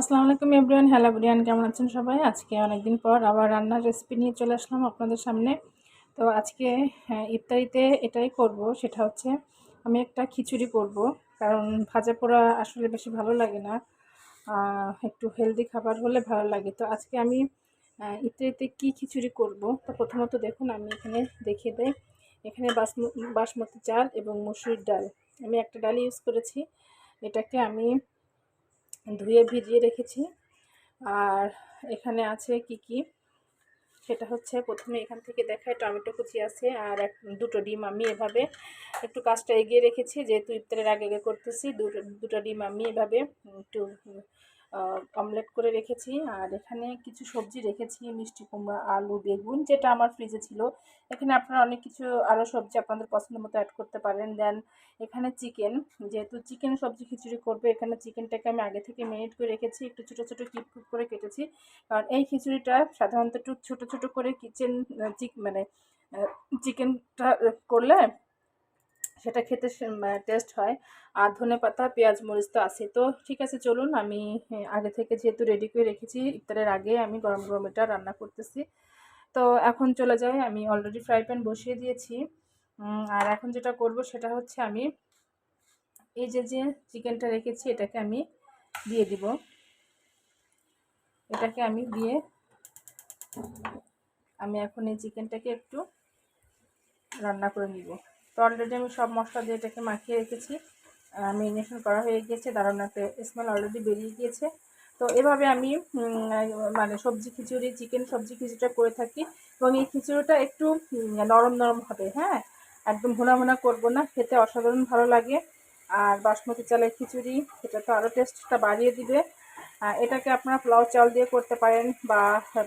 আসসালামু আলাইকুম everyone, hello everyone, কেমন আছেন সবাই? আজকে অনেকদিন পর আবার রান্নার রেসিপি নিয়ে চলে আসলাম আপনাদের সামনে। তো আজকে ইফতারিতে এটাই করব, সেটা হচ্ছে আমি একটা খিচুড়ি করব। কারণ ভাজা পোড়া আসলে বেশি ভালো লাগে না, একটু হেলদি খাবার হলে ভালো লাগে। তো আজকে আমি ইফতারিতে কি খিচুড়ি করব। তো প্রথমত দেখুন, আমি এখানে দেখিয়ে দেই। এখানে বাসমতি চাল এবং মসুরির ডাল, আমি একটা ডাল ইউজ করেছি। এটাকে আমি ধুয়ে ভিজিয়ে রেখেছি। আর এখানে আছে কি কি, সেটা হচ্ছে প্রথমে এখান থেকে দেখায় টমেটো কুচি আছে, আর দুটো ডিম আমি এভাবে একটু কাজটা এগিয়ে রেখেছি, যেহেতু ইফতারের আগে আগে করতেছি। দুটো ডিম আমি এভাবে একটু অমলেট করে রেখেছি। আর এখানে কিছু সবজি রেখেছি, মিষ্টি কুমড়া, আলু, বেগুন, যেটা আমার ফ্রিজে ছিল। এখানে আপনারা অনেক কিছু আরও সবজি আপনাদের পছন্দ মতো অ্যাড করতে পারেন। দেন এখানে চিকেন, যেহেতু চিকেন সবজি খিচুড়ি করবে, এখানে চিকেনটাকে আমি আগে থেকে ম্যারিনেট করে রেখেছি, একটু ছোটো ছোটো কিউব কিউব করে কেটেছি। কারণ এই খিচুড়িটা সাধারণত একটু ছোটো ছোটো করে চিকেনটা করলে সেটা খেতে টেস্ট হয়। আর ধনেপাতা, পেঁয়াজ, মরিচ তো আছে। তো ঠিক আছে, চলুন আমি আগে থেকে যেহেতু রেডি করে রেখেছি, ইফতারের আগে আমি গরম গরম এটা রান্না করতেছি। তো এখন চলে যাই, আমি অলরেডি ফ্রাই প্যান বসিয়ে দিয়েছি। আর এখন যেটা করব সেটা হচ্ছে আমি এই যে চিকেনটা রেখেছি এটাকে আমি দিয়ে দিব। এটাকে আমি দিয়ে আমি এখন এই চিকেনটাকে একটু রান্না করে নিব। তো অলরেডি আমি সব মশলা দিয়ে এটাকে মাখিয়ে রেখেছি, ম্যারিনেশন করা হয়ে গিয়েছে, দারুণ একটা স্মেল অলরেডি বেরিয়ে গিয়েছে। তো এভাবে আমি মানে সবজি খিচুড়ি, চিকেন সবজি খিচুড়িটা করে থাকি। এবং এই খিচুড়িটা একটু নরম নরম হবে, হ্যাঁ, একদম ভুনা ভুনা করবো না, খেতে অসাধারণ ভালো লাগে। আর বাসমতি চালের খিচুড়ি, এটা তো আরও টেস্টটা বাড়িয়ে দিবে। এটাকে আপনারা পোলাও চাল দিয়ে করতে পারেন, বা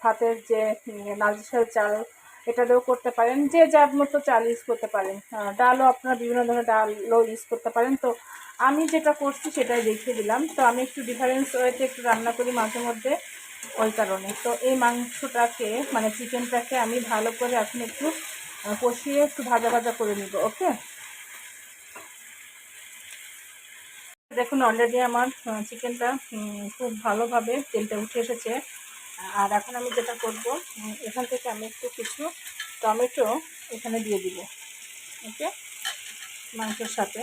ভাতের যে নাজির চাল এটা দিয়েও করতে পারেন, যে যার মতো চাল ইউজ করতে পারেন। ডালও আপনারা বিভিন্ন ধরনের ডালও ইউজ করতে পারেন। তো আমি যেটা করছি সেটাই দেখিয়ে দিলাম। তো আমি একটু ডিফারেন্স ওয়েতে একটু রান্না করি মাঝে মধ্যে, ওই কারণে। তো এই মাংসটাকে মানে চিকেনটাকে আমি ভালো করে এখন একটু কষিয়ে একটু ভাজা ভাজা করে নিব। ওকে, দেখুন অলরেডি আমার চিকেনটা খুব ভালোভাবে তেলটা উঠে এসেছে। আর এখন আমি যেটা করব, এখান থেকে আমি একটু কিছু টমেটো এখানে দিয়ে দিব। ওকে, মাংসের সাথে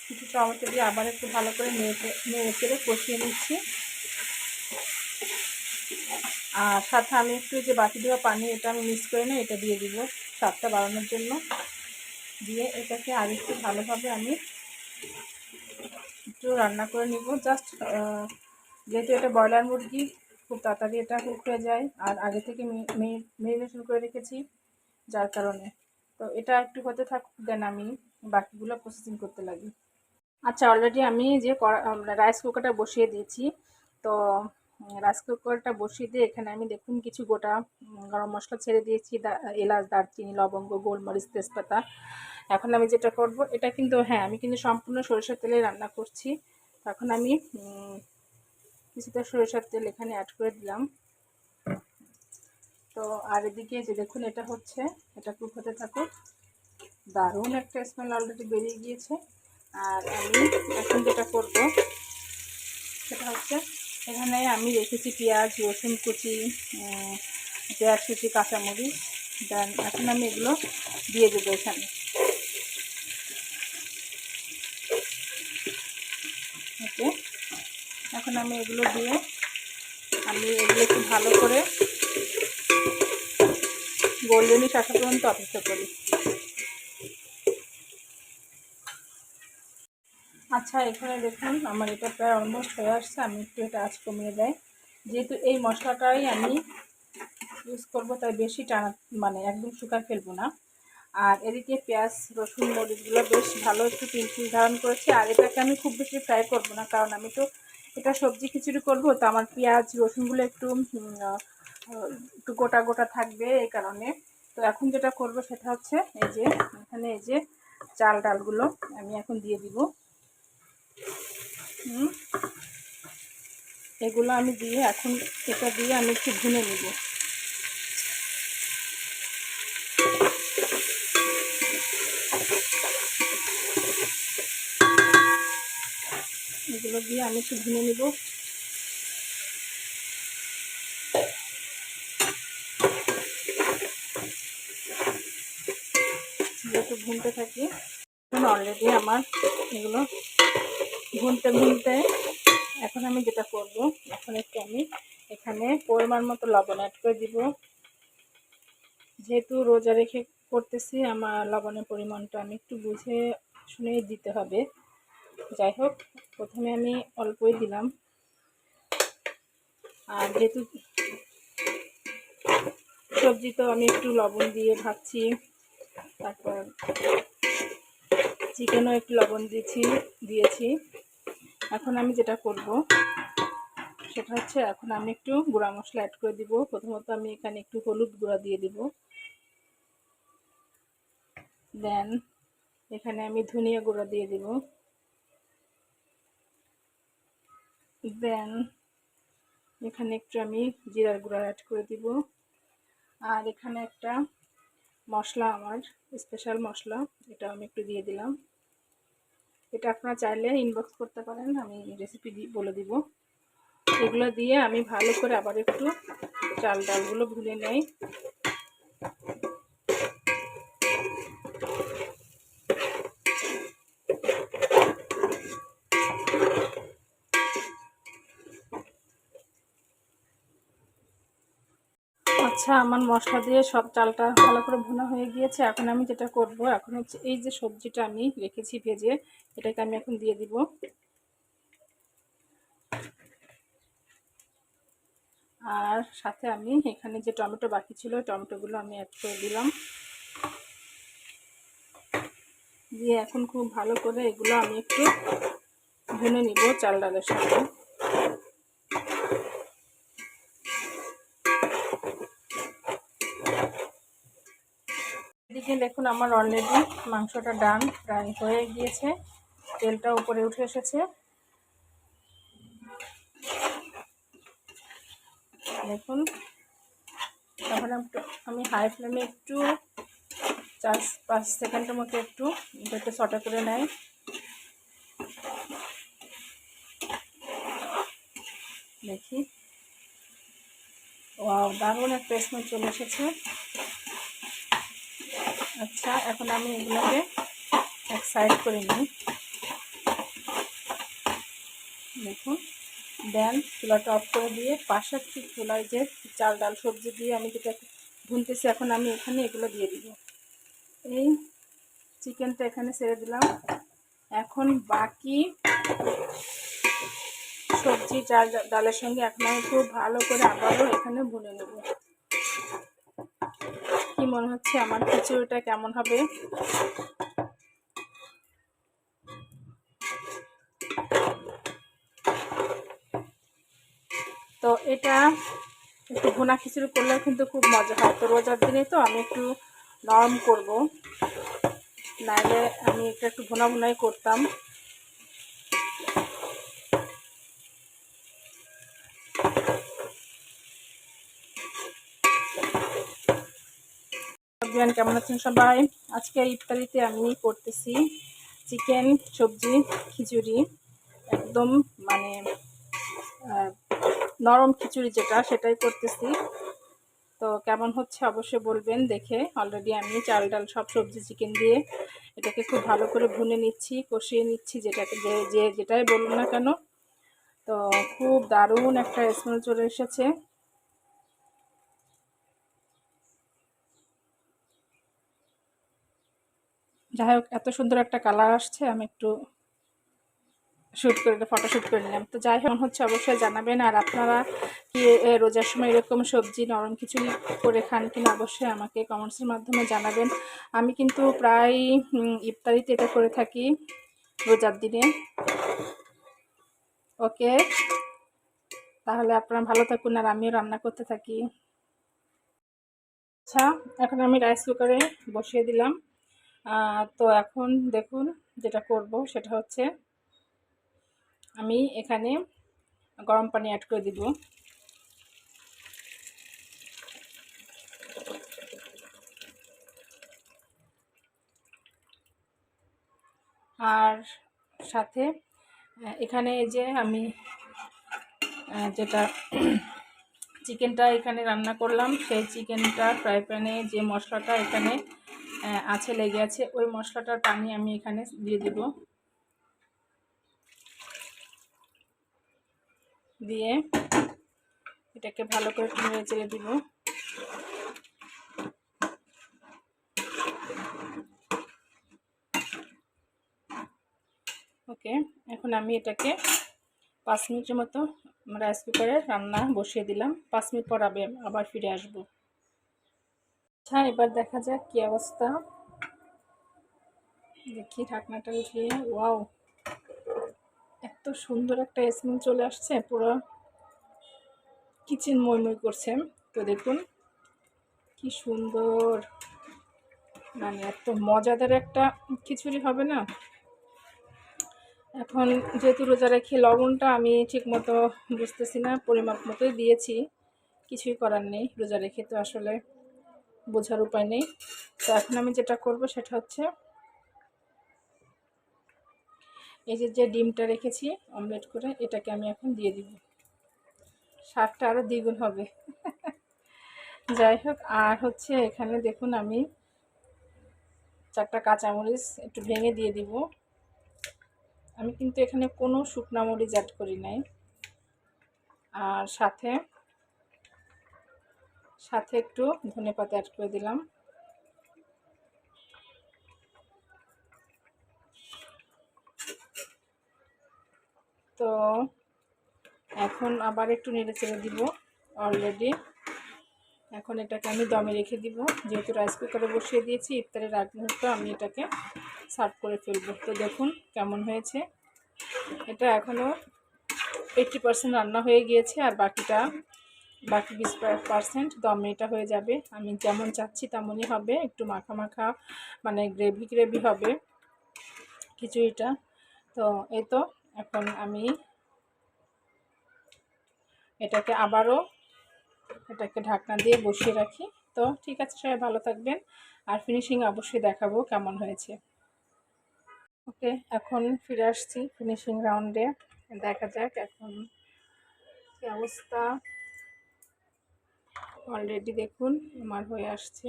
কিছু টমেটো দিয়ে আবার একটু ভালো করে নেড়ে চেড়ে কষিয়ে নিচ্ছি। আর সাথে আমি একটু যে বাকি দেওয়া পানি, এটা আমি মিক্স করে নিই, এটা দিয়ে দিব স্বাদটা বাড়ানোর জন্য। দিয়ে এটাকে আর একটু ভালোভাবে আমি একটু রান্না করে নিব। জাস্ট যেহেতু এটা ব্রয়লার মুরগি, খুব তাড়াতাড়ি এটা কুক হয়ে যায়, আর আগে থেকে ম্যারিনেশন করে রেখেছি, যার কারণে। তো এটা একটু হতে থাকুক, দেন আমি বাকিগুলো প্রসেসিং করতে লাগি। আচ্ছা, অলরেডি আমি যে রাইস কুকারটা বসিয়ে দিয়েছি। তো রাইস কুকারটা বসিয়ে দিয়ে এখানে আমি দেখুন কিছু গোটা গরম মশলা ছেড়ে দিয়েছি, এলাচ, দারচিনি, লবঙ্গ, গোলমরিচ, তেজপাতা। এখন আমি যেটা করব, এটা কিন্তু হ্যাঁ, আমি কিন্তু সম্পূর্ণ সরিষার তেলে রান্না করছি। এখন আমি কিছুটা সরিষার তেল এখানে অ্যাড করে দিলাম। তো আর এদিকে যে দেখুন এটা হচ্ছে, এটা কুক হতে থাকুক। দারুণ একটা স্মেল অলরেডি বেরিয়ে গিয়েছে। আর আমি এখন যেটা করব সেটা হচ্ছে, এখানে আমি রেখেছি পেঁয়াজ, রসুন কুচি, পেঁয়াজ কুচি, কাঁচামরিচ। দেন এখন আমি এগুলো দিয়ে দেবো এখানে। ওকে, এখন আমি এগুলো দিয়ে আমি এগুলো একটু ভালো করে গোল্ডেনিশ আসা পর্যন্ত অপেক্ষা করি। আচ্ছা, এখানে দেখুন আমার এটা প্রায় অলমোস্ট হয়ে আসছে। আমি একটু এটা আঁচ কমিয়ে দেয়, যেহেতু এই মশলাটাই আমি ইউজ করবো, তাই বেশি টানা মানে একদম শুকায় ফেলবো না। আর এদিকে পেঁয়াজ, রসুন, মরিচগুলো বেশ ভালো একটু পিঙ্কিশ ধারণ করেছি। আর এটাকে আমি খুব বেশি ফ্রাই করবো না, কারণ আমি তো এটা সবজি খিচুড়ি করবো, তো আমার পেঁয়াজ রসুনগুলো একটু গোটা গোটা থাকবে, এই কারণে। তো এখন যেটা করব সেটা হচ্ছে, এই যে এখানে এই যে চাল ডালগুলো আমি এখন দিয়ে দিব। এগুলো আমি দিয়ে এখন এটা দিয়ে আমি একটু ভুনে নিব। এগুলো দিয়ে আমি একটু ভুনে নিব। ভুনতে থাকি। এখন অলরেডি আমার এগুলো ভুনতে ভুনতে এখন আমি যেটা করব, এখন একটু আমি এখানে পরিমাণ মতো লবণ অ্যাড করে দিব। যেহেতু রোজা রেখে করতেছি, আমার লবণের পরিমাণটা আমি একটু বুঝে শুনে দিতে হবে। যাই হোক, প্রথমে আমি অল্পই দিলাম। আর যেহেতু সবজি তো আমি একটু লবণ দিয়ে ভাজছি, তারপর চিকেনও একটু লবণ দিয়েছি। এখন আমি যেটা করব সেটা হচ্ছে, এখন আমি একটু গুঁড়া মশলা অ্যাড করে দিব। প্রথমত আমি এখানে একটু হলুদ গুঁড়া দিয়ে দিব। দেন এখানে আমি ধনিয়া গুঁড়া দিয়ে দিব। দেন এখানে একটু আমি জিরার গুঁড়া অ্যাড করে দিব। আর এখানে একটা মশলা, আমার স্পেশাল মশলা, এটা আমি একটু দিয়ে দিলাম। এটা আপনারা চাইলে ইনবক্স করতে পারেন, আমি রেসিপি বলে দিব। এগুলো দিয়ে আমি ভালো করে আবার একটু চাল ডালগুলো ভুনে নেই। আচ্ছা, আমার মশলা দিয়ে সব চালটা ভালো করে ভুনা হয়ে গিয়েছে। এখন আমি যেটা করব, এখন হচ্ছে এই যে সবজিটা আমি রেখেছি ভেজে, এটাকে আমি এখন দিয়ে দিব। আর সাথে আমি এখানে যে টমেটো বাকি ছিল, টমেটোগুলো আমি অ্যাড করে দিলাম। দিয়ে এখন খুব ভালো করে এগুলো আমি একটু ভুনে নিব চাল ডালের সাথে। এদিকে দেখুন, আমার অলরেডি মাংসটা ডান প্রায় হয়ে গিয়েছে, তেলটা উপরে উঠে এসেছে। দেখুন, তখন আমি হাই ফ্লেমে একটু 4-5 সেকেন্ডের মতো একটু এটাকে সটা করে নেয়। দেখি, ওয়াও, দারুণ একটা স্মেল চলে এসেছে। আচ্ছা, এখন আমি এগুলোকে এক সাইড করে নিই। দেখুন, দেন চুলাটা অফ করে দিয়ে পাশের চুলায় যে চাল ডাল সবজি দিয়ে আমি যেটা ভুনতেছি, এখন আমি এখানে এগুলো দিয়ে দিব। এই চিকেনটা এখানে ছেড়ে দিলাম। এখন বাকি সবজি চাল ডালের সঙ্গে এখন আমি খুব ভালো করে আবারও এখানে ভুনে নেব। কি মনে হচ্ছে আমার খিচুড়িটা কেমন হবে? তো এটা একটু ভুনা খিচুড়ি করলেও কিন্তু খুব মজা হয়। তো রোজার দিনে তো আমি একটু নরম করব, নাহলে আমি এটা একটু ভুনা ভুনাই করতাম। কেমন আছেন সবাই? আজকে ইফতারিতে আমি করতেছি চিকেন সবজি খিচুড়ি, একদম মানে নরম খিচুড়ি যেটা, সেটাই করতেছি। তো কেমন হচ্ছে অবশ্যই বলবেন। দেখে অলরেডি আমি চাল ডাল সব সবজি চিকেন দিয়ে এটাকে খুব ভালো করে ভুনে নিচ্ছি, কষিয়ে নিচ্ছি, যেটাই বলুন না কেন। তো খুব দারুণ একটা স্মেল চলে এসেছে। যাই হোক, এত সুন্দর একটা কালার আসছে, আমি একটু ফটোশ্যুট করে নিলাম। তো যাই হোক, হচ্ছে অবশ্যই জানাবেন। আর আপনারা কি রোজার সময় এরকম সবজি নরম খিচুড়ি করে খান কিনা অবশ্যই আমাকে কমেন্টসের মাধ্যমে জানাবেন। আমি কিন্তু প্রায় ইফতারিতে এটা করে থাকি রোজার দিনে। ওকে, তাহলে আপনারা ভালো থাকুন, আর আমিও রান্না করতে থাকি। আচ্ছা, এখন আমি রাইস কুকারে বসিয়ে দিলাম। তো এখন দেখুন, যেটা করব সেটা হচ্ছে, আমি এখানে গরম পানি অ্যাড করে দিব। আর সাথে এখানে এই যে আমি যেটা চিকেনটা এখানে রান্না করলাম, সেই চিকেনটা ফ্রাই প্যানে যে মশলাটা এখানে আছে লেগে আছে, ওই মশলাটার পানি আমি এখানে দিয়ে দিব। দিয়ে এটাকে ভালো করে নেড়ে চেড়ে দিব। ওকে, এখন আমি এটাকে 5 মিনিটের মতো রাইস কুকারে রান্না বসিয়ে দিলাম। 5 মিনিট পর আবার ফিরে আসবো। আচ্ছা, এবার দেখা যাক কি অবস্থা। দেখি ঢাকনাটা উঠিয়ে, ওয়াও, এত সুন্দর একটা স্মেল চলে আসছে, পুরো কিচেন ময়ময় করছে। তো দেখুন কি সুন্দর, মানে এত মজাদার একটা খিচুড়ি হবে না। এখন যেহেতু রোজা রেখে লবণটা আমি ঠিক মতো বুঝতেছি না, পরিমাপ মতোই দিয়েছি, কিছুই করার নেই, রোজা রেখে তো আসলে বোঝার উপায় নেই। তো এখন আমি যেটা করব সেটা হচ্ছে এই যে ডিমটা রেখেছি অমলেট করে, এটাকে আমি এখন দিয়ে দিব। স্বাদটা আরও দ্বিগুণ হবে। যাই হোক, আর হচ্ছে এখানে দেখুন আমি 4টা কাঁচামরিচ একটু ভেঙে দিয়ে দিব। আমি কিন্তু এখানে কোনো শুকনা মরিচ অ্যাড করি নাই। আর সাথে একটু ধনেপাতা অ্যাড করে দিলাম। তো এখন আবার একটু নেড়ে চেড়ে দিব। অলরেডি এখন এটাকে আমি দমে রেখে দিব, যেহেতু রাইস কুকারে বসিয়ে দিয়েছি, ইফতারের আগ মুহূর্তে আমি এটাকে সার্ভ করে ফেলবো। তো দেখুন কেমন হয়েছে। এটা এখনও 80% রান্না হয়ে গিয়েছে, আর বাকি 20% দমে এটা হয়ে যাবে। আমি যেমন চাচ্ছি তেমনই হবে, একটু মাখা মাখা, মানে গ্রেভি হবে খিচুড়িটা। তো এই তো এখন আমি এটাকে আবারও ঢাকনা দিয়ে বসিয়ে রাখি। তো ঠিক আছে, সবাই ভালো থাকবেন, আর ফিনিশিং অবশ্যই দেখাবো কেমন হয়েছে। ওকে, এখন ফিরে আসছি ফিনিশিং রাউন্ডে। দেখা যাক এখন কি অবস্থা। অলরেডি দেখুন আমার হয়ে আসছে,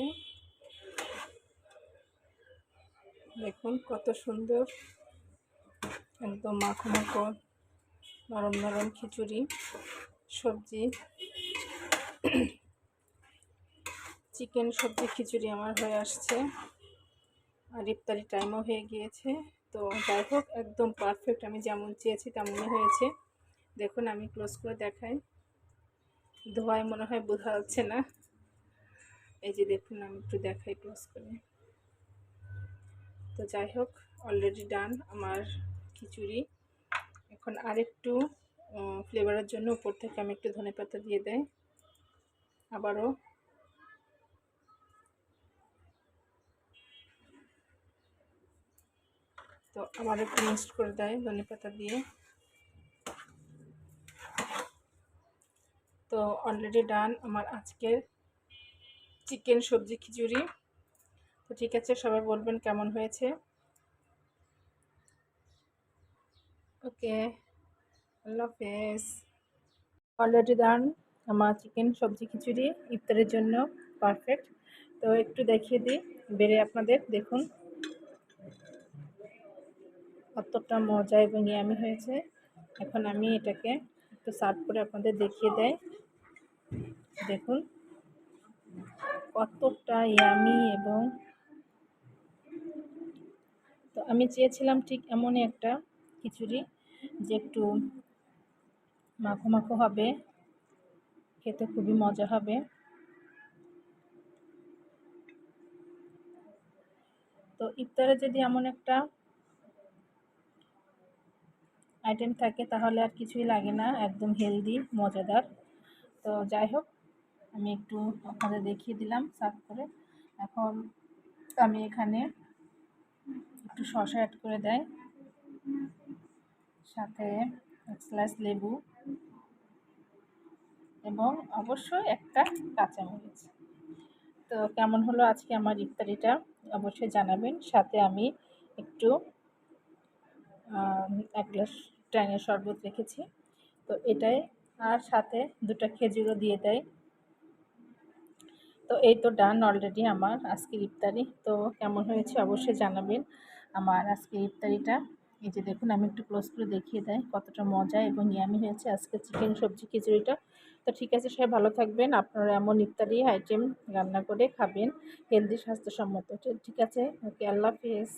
দেখুন কত সুন্দর, একদম মাখো মাখো নরম নরম খিচুড়ি, সবজি, চিকেন সবজি খিচুড়ি আমার হয়ে আসছে, আর ইফতারি টাইমও হয়ে গিয়েছে। তো যাই হোক, একদম পারফেক্ট, আমি যেমন চেয়েছি তেমনই হয়েছে। দেখুন আমি ক্লোজ করে দেখাই, ধোঁয়ায় মনে হয় বোঝা যাচ্ছে না। এই যে দেখুন, আমি একটু দেখাই ক্লোজ করে। তো যাই হোক, অলরেডি ডান আমার খিচুড়ি। এখন আরেকটু ফ্লেভারের জন্য উপর থেকে আমি একটু ধনেপাতা দিয়ে দেই আবারও। তো আবার একটু মিক্সড করে দেয় ধনেপাতা দিয়ে। তো অলরেডি ডান আমার আজকের চিকেন সবজি খিচুড়ি। তো ঠিক আছে, সবাই বলবেন কেমন হয়েছে। ওকে, আল্লাহ হাফেজ। অলরেডি ডান আমার চিকেন সবজি খিচুড়ি, ইফতারের জন্য পারফেক্ট। তো একটু দেখিয়ে দিই বেড়ে আপনাদের, দেখুন কতটা মজা এবং ইয়ামি হয়েছে। এখন আমি এটাকে একটু সার্ভ করে আপনাদের দেখিয়ে দেই, দেখুন কতটা ইয়ামি। এবং তো আমি চেয়েছিলাম ঠিক এমনই একটা খিচুড়ি, যে একটু মাখো মাখো হবে, খেতে খুবই মজা হবে। তো ইফতারে যদি এমন একটা আইটেম থাকে তাহলে আর কিছুই লাগে না, একদম হেলদি মজাদার। তো যাই হোক, আমি একটু আপনাদের দেখিয়ে দিলাম সার্ভ করে। এখন আমি এখানে একটু শসা অ্যাড করে দেয়, সাথে এক স্লাইস লেবু, এবং অবশ্যই একটা কাঁচামরিচ। তো কেমন হলো আজকে আমার ইফতারিটা অবশ্যই জানাবেন। সাথে আমি একটু 1 গ্লাস ট্যাঙের শরবত রেখেছি, তো এটাই, আর সাথে 2টা খেজুরও দিয়ে দেয়। তো এই তো ডান অলরেডি আমার আজকের ইফতারি। তো কেমন হয়েছে অবশ্যই জানাবেন আমার আজকের ইফতারিটা। এই যে দেখুন, আমি একটু ক্লোজ করে দেখিয়ে দেই কতটা মজা এবং ইয়ামি হয়েছে আজকে চিকেন সবজি খিচুড়িটা। তো ঠিক আছে, সবাই ভালো থাকবেন। আপনারা এমন ইফতারি আইটেম রান্না করে খাবেন, হেলদি স্বাস্থ্যসম্মত। ঠিক আছে, ওকে, আল্লাহ হাফেজ।